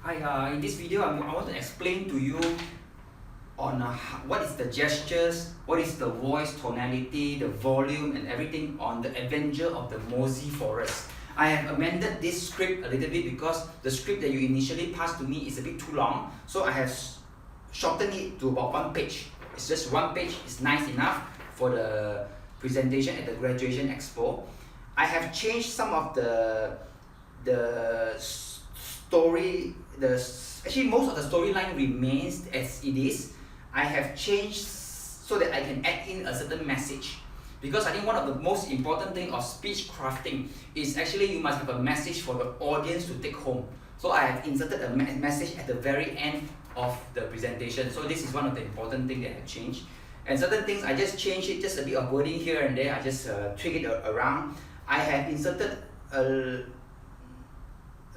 Hi, in this video I want to explain to you on what is the gestures, what is the voice tonality, the volume and everything on the Avenger of the Mossy Forest. I have amended this script a little bit because the script that you initially passed to me is a bit too long, so I have shortened it to about 1 page. It's just 1 page, it's nice enough for the presentation at the graduation expo. I have changed some of the story, actually most of the storyline remains as it is. I have changed so that I can add in a certain message, because I think one of the most important thing of speech crafting is actually you must have a message for the audience to take home. So I have inserted a message at the very end of the presentation. So this is one of the important things that I have changed. And certain things I just changed it, just a bit of wording here and there, I just tweak it around. I have inserted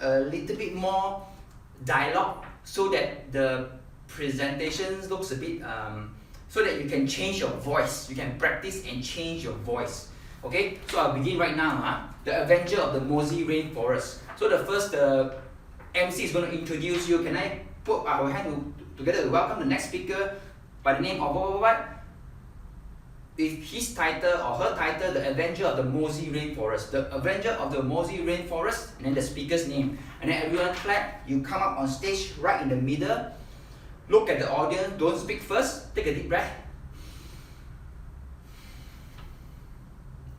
a little bit more dialogue so that the presentation looks a bit so that you can change your voice, you can practice and change your voice. Okay, so I'll begin right now. The Avenger of the Mossy Rainforest. So the first MC is going to introduce you. Can I put our hand together to welcome the next speaker by the name of what? With his title or her title, the Avenger of the Mossy Rainforest. The Avenger of the Mossy Rainforest, and then the speaker's name. And then everyone clap, you come up on stage right in the middle. Look at the audience, don't speak first, take a deep breath.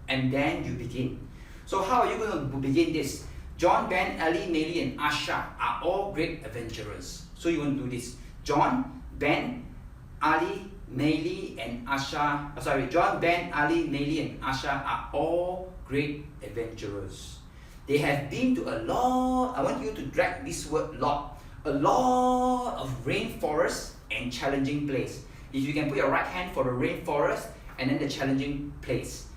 And then you begin. So how are you going to begin this? John, Ben, Ali, Maylie, and Asha are all great adventurers. So you want to do this. John, Ben, Ali, Maylie, and Asha, John, Ben, Ali, Maylie, and Asha are all great adventurers. They have been to a lot, I want you to drag this word lot, a lot of rainforests and challenging place. If you can put your right hand for the rainforest and then the challenging place.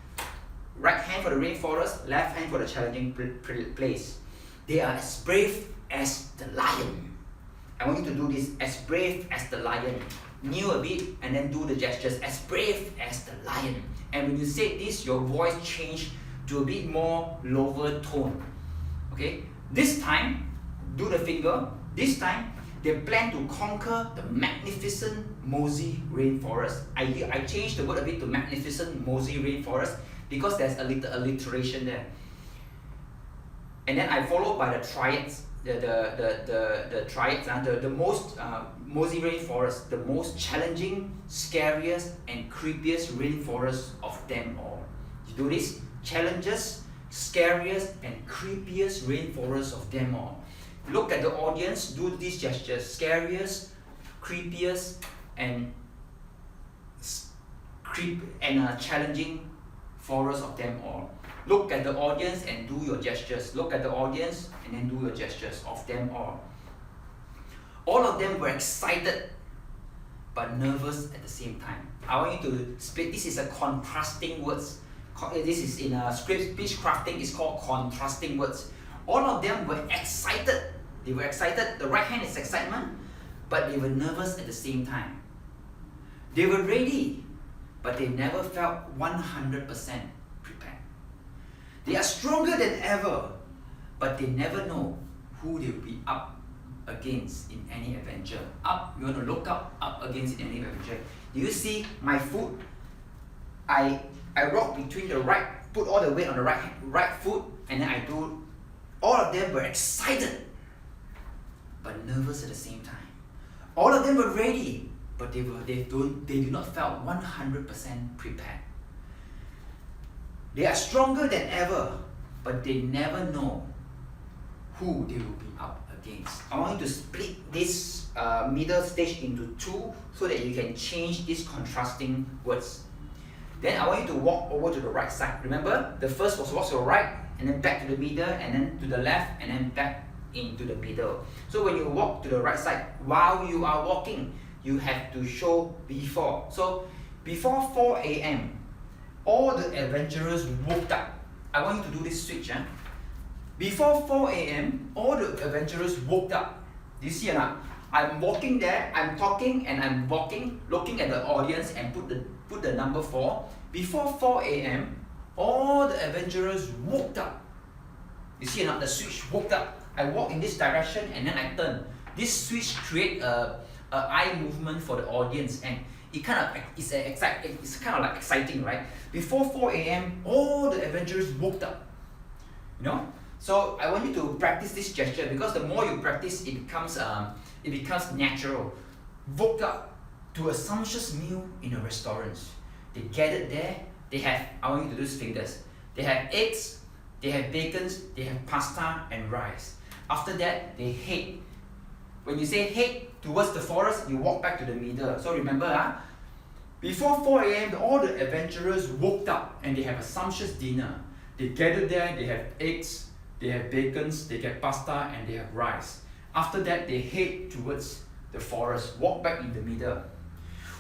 Right hand for the rainforest, left hand for the challenging place. They are as brave as the lion. I want you to do this, as brave as the lion. Kneel a bit and then do the gestures, as brave as the lion. And when you say this, your voice change to a bit more lower tone. Okay, this time do the finger. This time they plan to conquer the magnificent Mossy Rainforest. I changed the word a bit to magnificent Mossy Rainforest because there's a little alliteration there. And then I followed by the triads. The triads, the most Mossy Rainforest, the most challenging, scariest, and creepiest rainforest of them all. You do this, challenges, scariest, and creepiest rainforest of them all. Look at the audience, do these gestures, scariest, creepiest, and challenging forest of them all. Look at the audience and do your gestures. Look at the audience and then do your gestures of them all. All of them were excited but nervous at the same time. I want you to split. This is a contrasting words. This is in a speech crafting, it's called contrasting words. All of them were excited. They were excited. The right hand is excitement, but they were nervous at the same time. They were ready, but they never felt 100% prepared. They are stronger than ever, but they never know who they will be up against in any adventure. Up, you want to look up against in any adventure. Do you see my foot? I rock between the right, put all the weight on the right foot, and then I do. All of them were excited, but nervous at the same time. All of them were ready, but they do not felt 100% prepared. They are stronger than ever, but they never know who they will be up against. I want you to split this middle stage into two so that you can change these contrasting words. Then I want you to walk over to the right side. Remember, the first was walk to the right, and then back to the middle, and then to the left, and then back into the middle. So when you walk to the right side, while you are walking, you have to show before. So before 4 a.m., all the adventurers woke up. I want you to do this switch. Before 4 a.m., all the adventurers woke up. Do you see or not? I'm walking there, I'm talking and I'm walking, looking at the audience and put the number 4. Before 4 a.m., all the adventurers woke up. You see or not? The switch woke up. I walk in this direction and then I turn. This switch create a eye movement for the audience, and it's kind of like exciting, right? Before 4 a.m., all the adventurers woke up. You know? So I want you to practice this gesture, because the more you practice, it becomes natural. Woke up to a sumptuous meal in a restaurant. They gathered there. I want you to do these fingers. They have eggs, they have bacon, they have pasta and rice. After that, they head. When you say head towards the forest, you walk back to the middle. So remember, before 4 a.m., all the adventurers woke up and they have a sumptuous dinner. They gathered there, they have eggs, they have bacon, they have pasta, and they have rice. After that, they head towards the forest, walk back in the middle.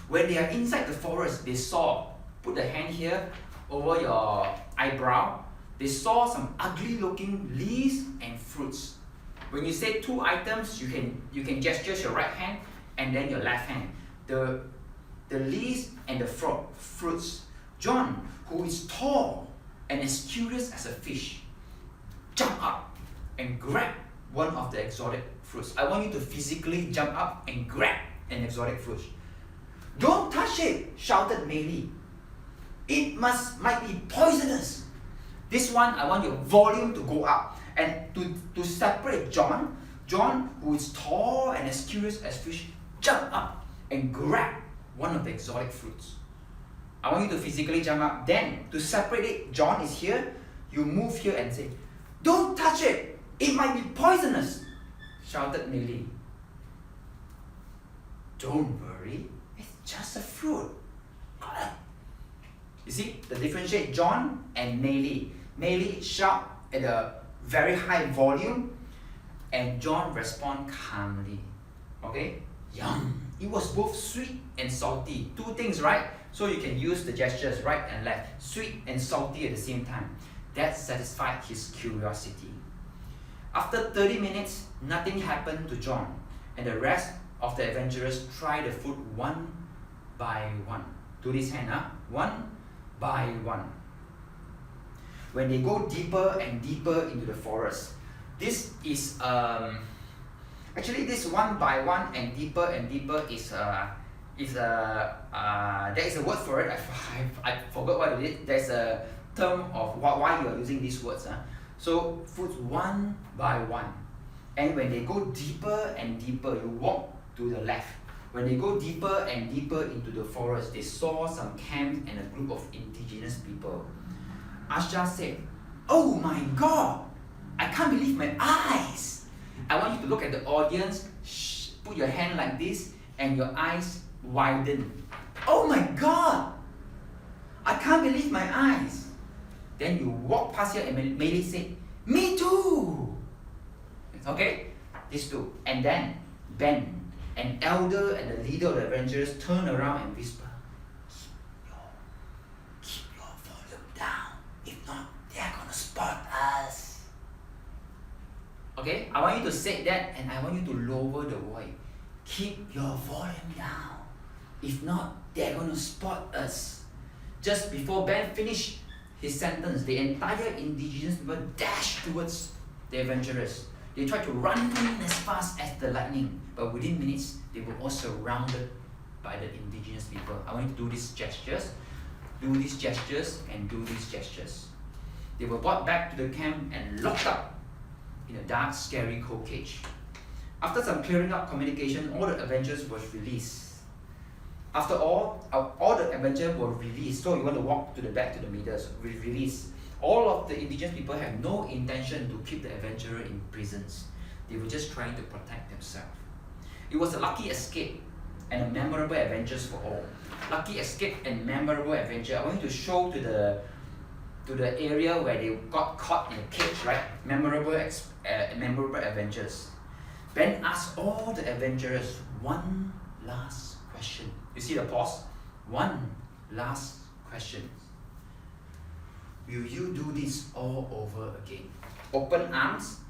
When they are inside the forest, they saw, put the hand here over your eyebrow, they saw some ugly looking leaves and fruits. When you say 2 items, you can gesture your right hand and then your left hand. The leaves and the fruits. John, who is tall and as curious as a fish, jump up and grab one of the exotic fruits. I want you to physically jump up and grab an exotic fruit. Don't touch it, shouted Meili. It might be poisonous. This one, I want your volume to go up. And to separate John, who is tall and as curious as fish, jump up and grab one of the exotic fruits. I want you to physically jump up. Then, to separate it, John is here. You move here and say, don't touch it. It might be poisonous, shouted Meili. Don't worry, it's just a fruit. You see, the differentiate John and Meili. Meili shout at a very high volume, and John respond calmly. Okay? Yum! It was both sweet and salty. 2 things, right? So you can use the gestures right and left. Sweet and salty at the same time. That satisfied his curiosity. After 30 minutes, nothing happened to John, and the rest of the adventurers tried the food one by one. Do this hand, one by one. When they go deeper and deeper into the forest, this is actually this one by one and deeper is there is a word for it. I forgot what it is. There's a term of why you are using these words. So foods one by one, and when they go deeper and deeper, you walk to the left. When they go deeper and deeper into the forest, they saw some camps and a group of indigenous people. Asha said, "Oh my God, I can't believe my eyes." I want you to look at the audience, put your hand like this, and your eyes widen. "Oh my God, I can't believe my eyes." Then you walk past here and Meili said, "Me too." Okay, these two. And then Ben, an elder and the leader of the adventurers, turned around and whispered, Keep your volume down. If not, they are gonna spot us." Okay, I want you to say that, and I want you to lower the voice. Keep your volume down. If not, they're gonna spot us. Just before Ben finished his sentence, the entire indigenous people dashed towards the adventurers. They tried to run in as fast as the lightning, but within minutes, they were all surrounded by the indigenous people. I want you to do these gestures, and do these gestures. They were brought back to the camp and locked up in a dark, scary cold cage. After some clearing up communication, all the adventurers were released. After all the adventurers were released. So you want to walk to the back to the middle, so release. All of the indigenous people have no intention to keep the adventurer in prisons. They were just trying to protect themselves. It was a lucky escape and a memorable adventure for all. Lucky escape and memorable adventure. I want you to show to the area where they got caught in a cage, right? Memorable adventures. Ben asked all the adventurers one last question. You see the pause? One last question. Will you do this all over again? Open arms.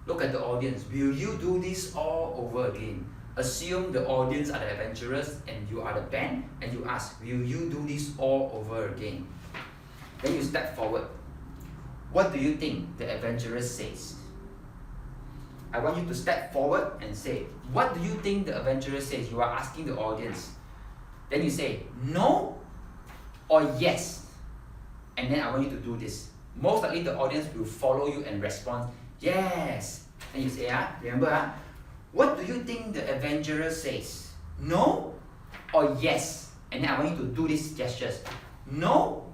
Look at the audience. Will you do this all over again? Assume the audience are the adventurers and you are the band, and you ask, will you do this all over again? Then you step forward. What do you think the adventurer says? I want you to step forward and say, what do you think the adventurer says? You are asking the audience. Then you say, no or yes. And then I want you to do this. Most likely the audience will follow you and respond, yes. And you say, remember, what do you think the adventurer says? No or yes? And then I want you to do these gestures. No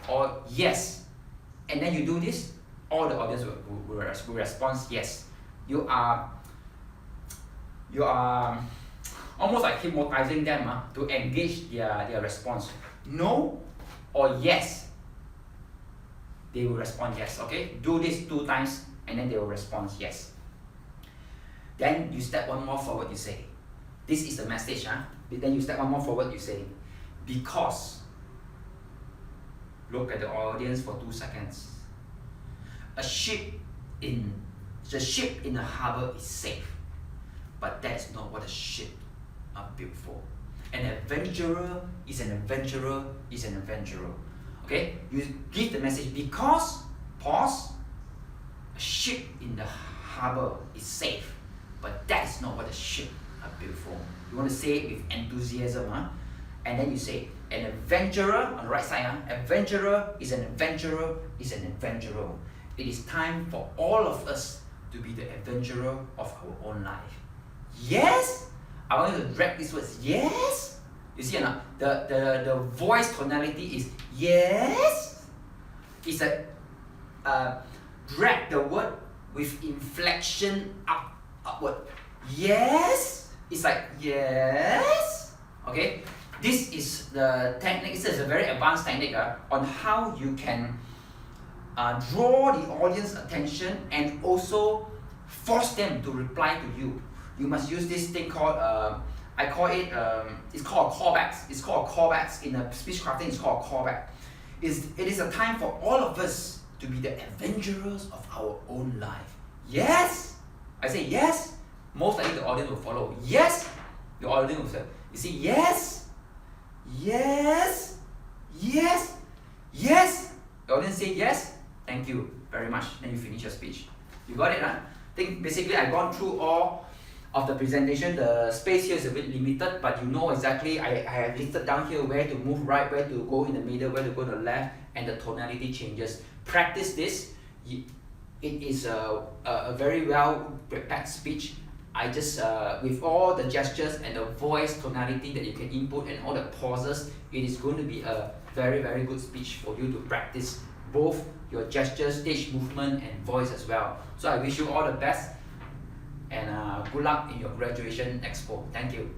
or yes. And then you do this, all the audience will respond yes. You are almost like hypnotizing them to engage their response. No or yes. They will respond yes, okay? Do this 2 times and then they will respond yes. Then you step one more forward, you say, this is the message, Then you step one more forward, you say, because, look at the audience for 2 seconds. The ship in the harbor is safe, but that's not what a ship are built for. An adventurer is an adventurer is an adventurer. Okay, you give the message because, pause, a ship in the harbor is safe, but that is not what a ship are built for. You want to say it with enthusiasm, and then you say, an adventurer, on the right side, adventurer is an adventurer is an adventurer. It is time for all of us to be the adventurer of our own life. Yes? I want you to drag these words, yes? You see, the voice tonality is yes. It's a drag the word with inflection upward. Yes. It's like yes. Okay. This is the technique. This is a very advanced technique on how you can draw the audience attention and also force them to reply to you. You must use this thing called I call it, it's called callbacks. It's called callbacks. In speech crafting, it's called callback. It is a time for all of us to be the adventurers of our own life. Yes? I say yes. Most likely the audience will follow. Yes? The audience will say, you see, yes? Yes? Yes? Yes? The audience say yes? Thank you very much. Then you finish your speech. You got it, huh? I think basically I've gone through all of the presentation. The space here is a bit limited, but you know exactly, I have listed down here where to move right, where to go in the middle, where to go to the left, and the tonality changes. Practice this. It is a very well prepared speech. I just, with all the gestures and the voice tonality that you can input and all the pauses, it is going to be a very, very good speech for you to practice both your gestures, stage movement, and voice as well. So I wish you all the best and good luck in your graduation expo. Thank you.